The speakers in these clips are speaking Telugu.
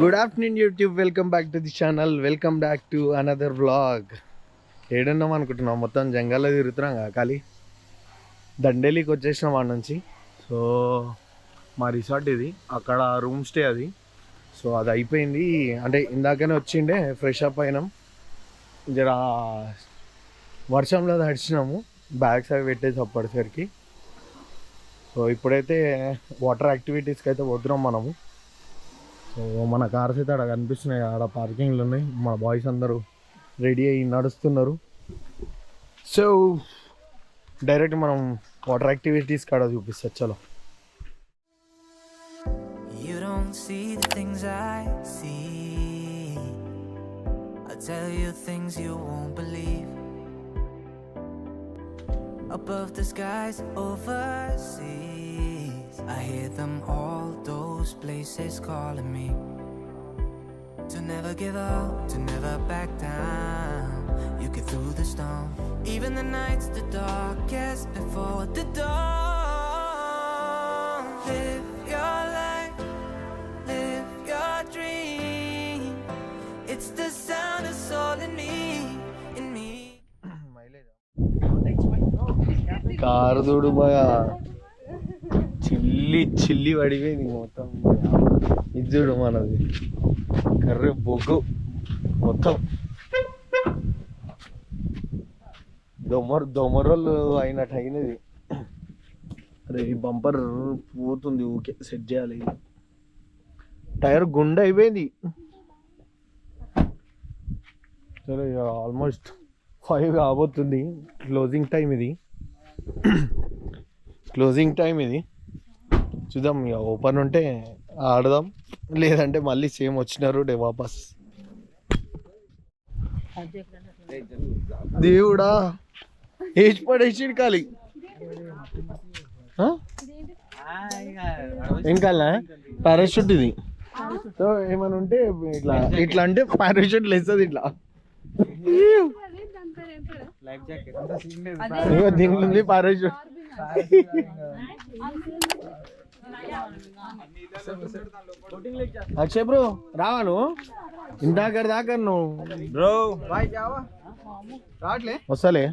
Good afternoon YouTube, welcome back to the channel, welcome back to another vlog. ఏడున్నాం అనుకుంటున్నాం, మొత్తం జంగల్లో తిరుగుతున్నాం కదా ఖాళీ. దండేలికి వచ్చేసినాం వాడి నుంచి. సో మా రిసార్ట్ ఇది, అక్కడ రూమ్ స్టే అది. సో అది అయిపోయింది, అంటే ఇందాకనే వచ్చిండే ఫ్రెష్ అప్ అయినాం. జర వర్షంలో తడిచినాము, బ్యాగ్స్ అవి పెట్టేసి అప్పటిసరికి. సో ఇప్పుడైతే వాటర్ యాక్టివిటీస్కి అయితే పోతున్నాం మనము. సో మన కార్స్ అయితే అక్కడ కనిపిస్తున్నాయి, ఆడ పార్కింగ్లు ఉన్నాయి. మన బాయ్స్ అందరూ రెడీ అయ్యి నడుస్తున్నారు. సో డైరెక్ట్ మనం వాటర్ యాక్టివిటీస్ కాడ చూపిస్తా. చలో. You don't see the things I see. I'll tell you things you won't believe. Above the skies overseas, I hear them all, those places calling me. To never give up, to never back down. You get through the storm, even the nights the darkest before the dawn. Live your life, live your dream. It's the sound of soul in me, in me. Car చూడు బాగా చిల్లి చిల్లి పడిపోయింది మొత్తం. ఇది చూడు మనది కర్రీ బొగ్గు మొత్తం దొమరలు అయినట్టు అయినది. అరే ఈ బంపర్ పోతుంది, ఊకే సెట్ చేయాలి. టైర్ గుండె అయిపోయింది. సరే ఆల్మోస్ట్ 5 కాబోతుంది. క్లోజింగ్ టైం ఇది. చూద్దాం, ఇక ఓపెన్ ఉంటే ఆడదాం, లేదంటే మళ్ళీ సేమ్ వచ్చినారు డే వాపస్. దేవుడా ఏజ్ పడేసి కాలి ఏం కాలే పారాషూట్ ఇది. సో ఏమైనా ఉంటే ఇట్లా అంటే పారాషూట్ లేస్తుంది ఇట్లా. దీంట్లో ఉంది పారాషూట్. అక్షయ్ బ్రో రావా నువ్వు? ఇందాక దాకా నువ్వు బ్రో రావట్లే? వస్తలే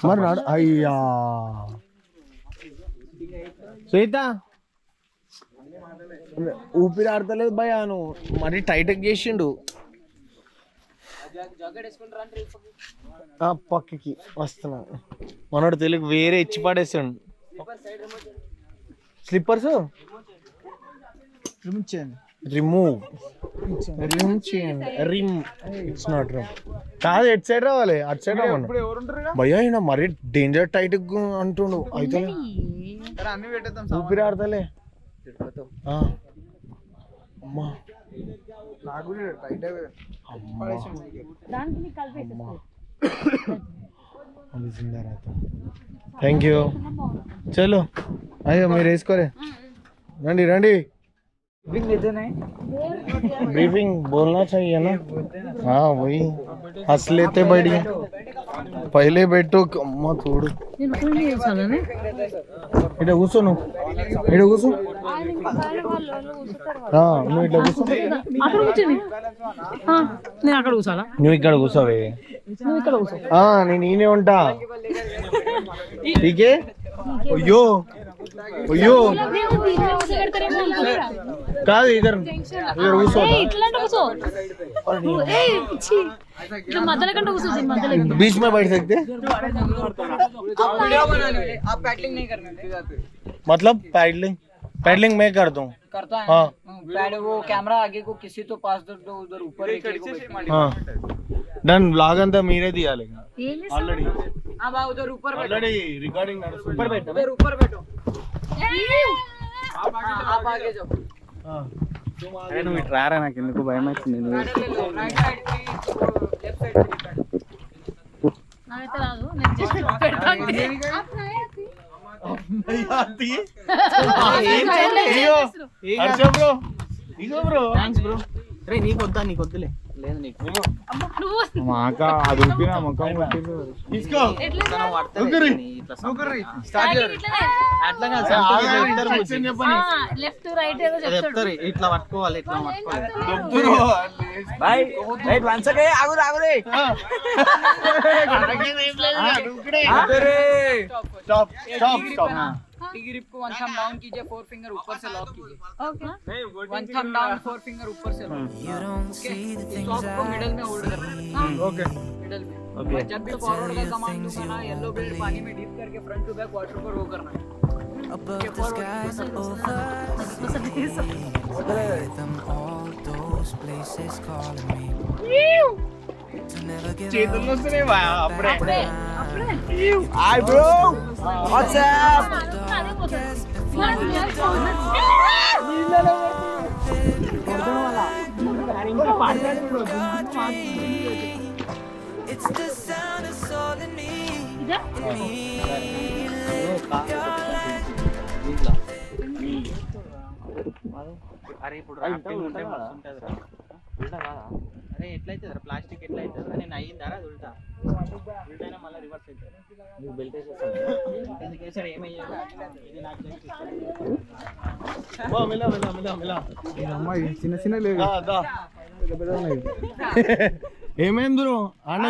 మరి రాడు. అయ్యా శ్వేత ఊపిరి ఆడతలేదు భయ, నువ్వు మరి టైట్ చేసిండు. పక్కకి వస్తున్నా, మనోడు తెలుగు వేరే ఇచ్చి పడేసాడు. స్లిప్పర్స్ రిమూవ్ చేయండి. రిమ్ ఇట్స్ నాట్ రిమ్ కాదు, ఎట్ సైడ్ రావాలి, అటు సైడ్ రావాలి. భయ్యా అయినా మరీ డేంజర్ టైట్ అంటుండు. అయితే ఊపిరి ఆడతలే. అమ్మా థ్యాంక్ యూ. చలో అయ్యో మీరు వేసుకోలే, రండి రండి. ब्रीफिंग बोलना चाहिए ना. हाँ वही हंस लेते बढ़िया. पहले बैठो अम्मा थोड़ी इधर घुसो नु, इधर घुसो. हाँ నువ్వు ఇట్లా కూర్చో. అక్కడ కూర్చోని నేను అక్కడ కూర్చోాలా? నువ్వు ఇక్కడ కూర్చోవే. నువ్వు ఇక్కడ కూర్చో. నేను ఈనే ఉంటా. ఠీకే. అయ్యో అయ్యో కాదు, ఇద్దరు కూర్చో. बीच में बैठ सकते, मतलब पैडलिंग मैं करता हूँ. हाँ वो कैमरा आगे को किसी तो पास दो, उधर ऊपर. हाँ डन. ब्लॉग अंతా మీరే తీయాలి ఆల్రెడీ. उधर ऊपर ఆల్రెడీ రికార్డింగ్ నడుస్తుంది. ऊपर बैठो, उधर ऊपर बैठो. आप आगे जाओ. నువ్వు ఇటు రారా, నాకు ఎందుకు భయం అవుతుంది. నీకు వద్దా? నీకు వద్దులే. లేదు నీకు మాక అది ఊపిన ముఖం కొట్టింది. లెఫ్ట్ రైట్ ఏదో చెప్తాడు. ఇట్లా పట్టుకోవాలి ఇట్లా పట్టుకోవాలి ग्रिप को वन थंब डाउन कीजिए 4 फिंगर ऊपर से लॉक कीजिए okay one thumb down 4 finger ऊपर से लॉक ओके स्टॉप को मिडिल में होल्ड करना ఓకే मिडिल में और जब भी फॉरवर्ड का कमांड दूंगा ना येलो ब्लेड पानी में डीप करके फ्रंट टू बैक वाटर को रो करना है Above the skies over them all those places calling me to never give చేతుల్లో వస్తున్నాయి బా, అప్పుడే అప్పుడే హాయ్ బ్రో వాట్సాప్ అదే పోతుంది it's the sound of soul in me ఇదా అరే ఇప్పుడు రాఫ్టింగ్ ఉంటే మస్తు ఉంటదిరా ఉల్టా కాదా అరే ఎట్లయితదిరా ప్లాస్టిక్ ఎట్లయితదిరా నేను అయ్యిందా అది ఉల్టా ఉల్టైనా మళ్ళీ రివర్స్ అవుతుంది నీకు బెల్ట్ వేసేస్తాను ఎందుకు వేసాడు ఏమయ్యాడు ఇది నాకు అమ్మాయి చిన్న చిన్న లేదు ఏమైంది బ్రో ఆడ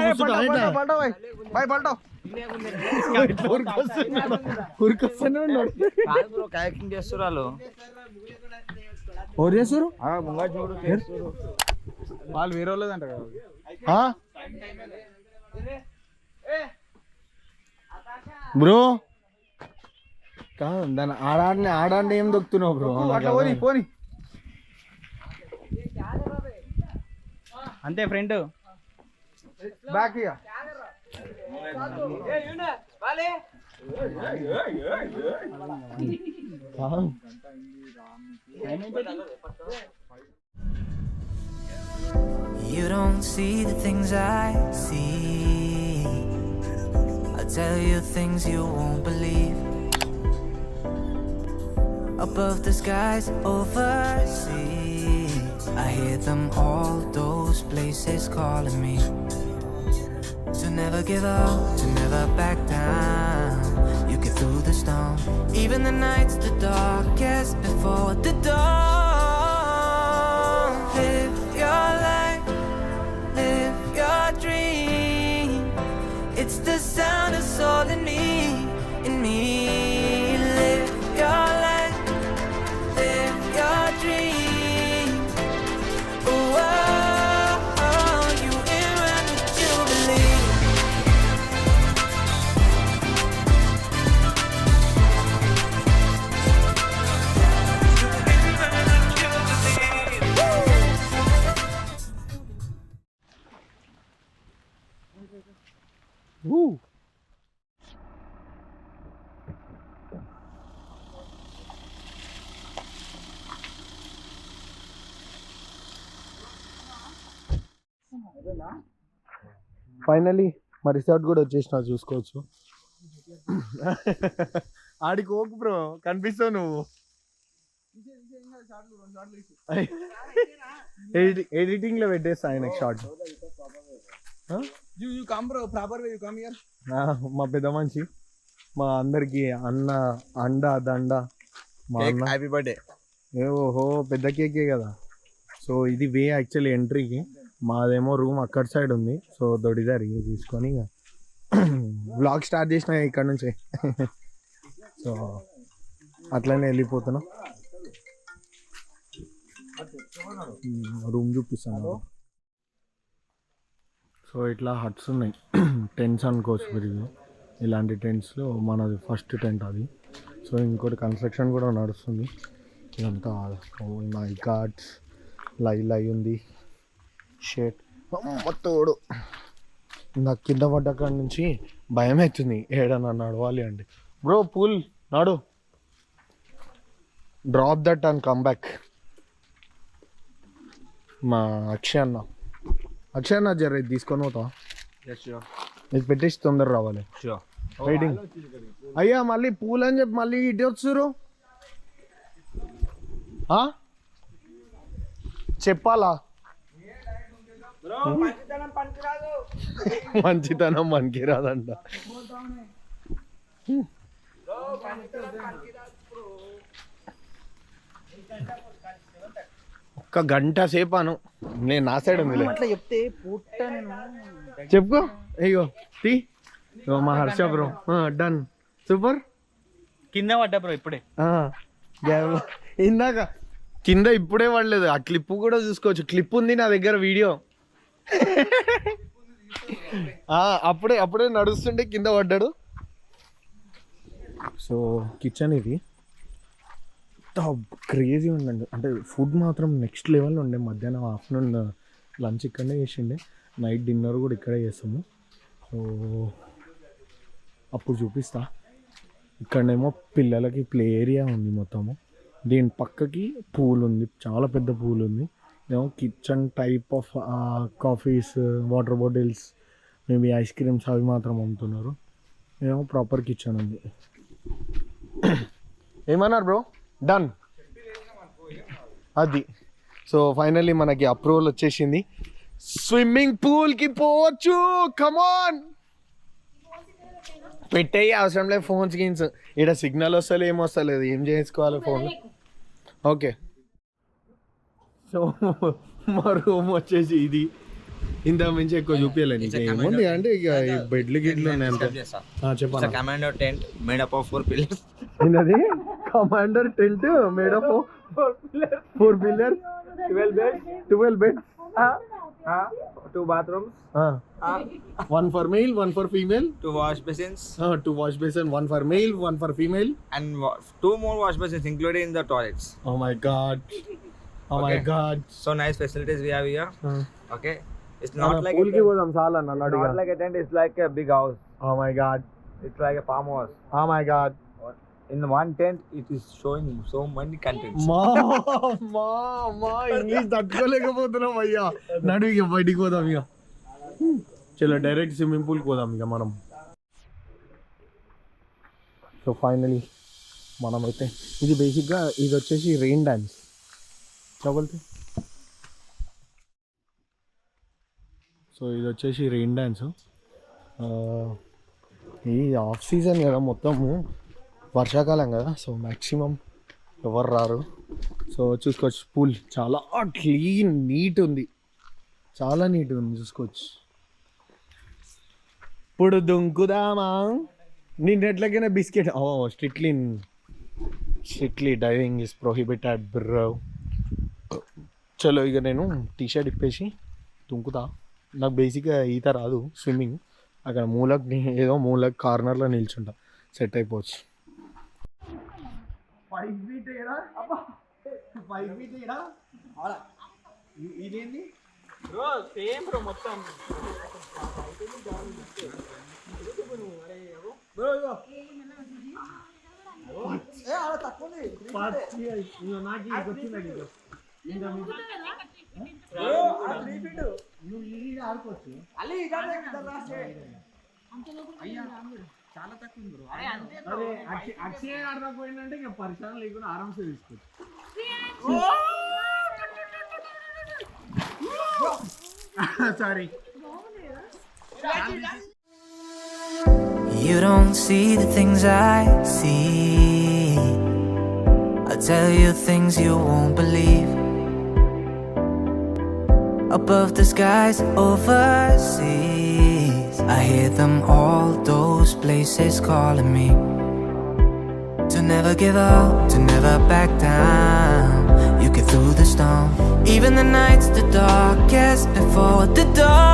ఉరికొస్తూనే ఉన్నాడు కాదు బ్రో కయాకింగ్ చేస్తారు వాళ్ళు ఎవరు చేస్తారు ముంగా చూడు వాళ్ళు వేరే వాళ్ళదంట కదా బ్రో దాని ఆడాన్ని ఏం దొక్కుతున్నావు బ్రో అట్లా పోని పోని అంతే ఫ్రెండ్ బ్యాక్ ఇక you don't see the things I see I'll tell you things you won't believe above the skies overseas I hear them all those places calling me to never give up, to never back down. You get through the storm, even the nights the darkest before the dawn. Live your life, live your dream. It's the sound of soul in me, in me. Live your life, live your dream. Oh, you in when you believe. Finally మా రిసార్ట్ కూడా వచ్చేసిన చూసుకోవచ్చు ఆడికి ఓకు బ్రో కనిపిస్తావు నువ్వు ఎడిటింగ్ లో పెట్టేస్తా ఆయన short you come bro proper way you come here మా పెద్ద మనిషి మా అందరికి అన్న అండ దండ మా అన్న హ్యాపీ బర్త్డే ఓహో పెద్ద కేకే కదా సో ఇది వే యాక్చువల్లీ ఎంట్రీకి మాదేమో రూమ్ అక్కడ సైడ్ ఉంది సో దొడిదారి తీసుకొని వ్లాగ్ స్టార్ట్ చేసిన ఇక్కడ నుంచి సో అట్లనే వెళ్ళిపోతున్నాం రూమ్ చూపిస్తాను సో ఇట్లా హట్స్ ఉన్నాయి టెంట్స్ అనుకోవచ్చు మీరు ఇలాంటి టెంట్స్లో మనది ఫస్ట్ టెంట్ అది సో ఇంకోటి కన్స్ట్రక్షన్ కూడా నడుస్తుంది ఇదంతా మై గాడ్స్ లై ఉంది షేట్ మొత్తోడు నాకు కింద పడ్డకాడ నుంచి భయం అవుతుంది ఏడన్నా నడవాలి అండి బ్రో పూల్ నాడు drop that and come back మా అక్షయ్ అన్న జర ఇది తీసుకొని పోతా ఇది పెట్టేసి తొందర రావాలి వెయిటింగ్ అయ్యా మళ్ళీ పూల్ అని చెప్పి మళ్ళీ ఇటు వచ్చారు చెప్పాలా మంచితనం మనకి రాదంట. ఒక్క గంట సేపు అను, నేను నా సైడ్ ఉంది అట్లా చెప్తే చెప్పుకో. అయ్యో తీ మా హర్ష బ్రో డన్ సూపర్. కింద పడ్డా బ్రో ఇప్పుడే. ఇందాక కింద ఇప్పుడే పడలేదు, ఆ క్లిప్ కూడా చూసుకోవచ్చు. క్లిప్ ఉంది నా దగ్గర వీడియో. అప్పుడే నడుస్తుంటే కింద పడ్డాడు. సో కిచెన్ ఇది క్రేజీ ఉందండి. అంటే ఫుడ్ మాత్రం నెక్స్ట్ లెవెల్లో ఉండే. మధ్యాహ్నం ఆఫ్టర్నూన్ లంచ్ ఇక్కడనే చేసిండే, నైట్ డిన్నర్ కూడా ఇక్కడే చేస్తాము. సో అప్పుడు చూపిస్తా. ఇక్కడనేమో పిల్లలకి ప్లే ఏరియా ఉంది మొత్తము. దీని పక్కకి పూల్ ఉంది, చాలా పెద్ద పూల్ ఉంది. ఏమో kitchen type of coffees, water bottles, maybe ice creams అవి మాత్రం అమ్ముతున్నారు. ఏమో ప్రాపర్ కిచెన్ ఉంది. ఏమన్నారు బ్రో? డన్ అది. సో ఫైనల్లీ మనకి అప్రూవల్ వచ్చేసింది, స్విమ్మింగ్ పూల్కి పోవచ్చు. కమాన్ పెట్టేయి, అవసరం లేదు ఫోన్స్ గీన్స్. ఇక్కడ సిగ్నల్ వస్తలే, ఏం వస్తలేదు, ఏం చేసుకోవాలి ఫోన్లో. ఓకే సో మా రూమ్ వచ్చేసి ఇది. ఇంత మించి ఎక్కువ చూపించలేదు నీకు. ఏముంది అంటే ఇక బెడ్లు గిడ్లు చెప్పాను. Commando tent made up of 4 pillars. ఏంటది? Commander tent made up of 4 pillars, 12 beds, 2 bathrooms, 1 for male, 1 for female, 2 wash basins, 2 wash basin, 1 for male, 1 for female, and 2 more wash basins included in the toilets. Oh my god. Oh my god. So nice facilities we have here. Okay, it's not like pool ki bodam sala na nadiga. not like a tent, it's like a big house. Oh my god. It's like a farm house. Oh my god. In one tent it is showing so many contents. మా ఇంగ్లీష్ తట్టుకోలేకపోతున్నాం అయ్యా. నడు ఇక బయటికి పోదాం ఇక. చలో డైరెక్ట్ స్విమ్మింగ్ పూల్కి పోదాం ఇక మనం. సో ఫైనలీ మనమైతే ఇది బేసిక్గా ఇది వచ్చేసి రెయిన్ డ్యాన్స్ చవల్తే. సో ఇది వచ్చేసి రెయిన్ డ్యాన్స్. ఈ ఆఫ్ సీజన్ కదా, మొత్తము వర్షాకాలం కదా, సో మ్యాక్సిమం ఎవరు రారు. సో చూసుకోవచ్చు, పూల్ చాలా క్లీన్ నీట్ ఉంది, చాలా నీట్గా ఉంది చూసుకోవచ్చు. ఇప్పుడు దుంకుదామా? నేను ఎట్లకైనా biscuit strictly diving is prohibited bro. చలో ఇక నేను టీషర్ట్ ఇప్పేసి దుంకుతా. నాకు బేసిక్గా ఈత రాదు, స్విమ్మింగ్. అక్కడ మూలక్ కార్నర్లో నిల్చుంటా, సెట్ అయిపోవచ్చు. 5 feet ఇదేంటి Bro, same bro మొత్తం. బ్రో ఇగో అలా తక్కువది నాకు వచ్చిందండి. నువ్వు ఈ ఆడుకోవచ్చు. చాలా తక్కువ బ్రో. అరే అక్షయ్ ఆడకపోయిందంటే ఇక పరిశ్రమ లేకుండా ఆరామ్సే తీసుకోవచ్చు. Sorry. You don't see the things I see. I tell you things you won't believe. Above the skies overseas, I hear them all, those places calling me. To never give up, to never back down. You get through the storm. Even the nights the darkest before the dawn.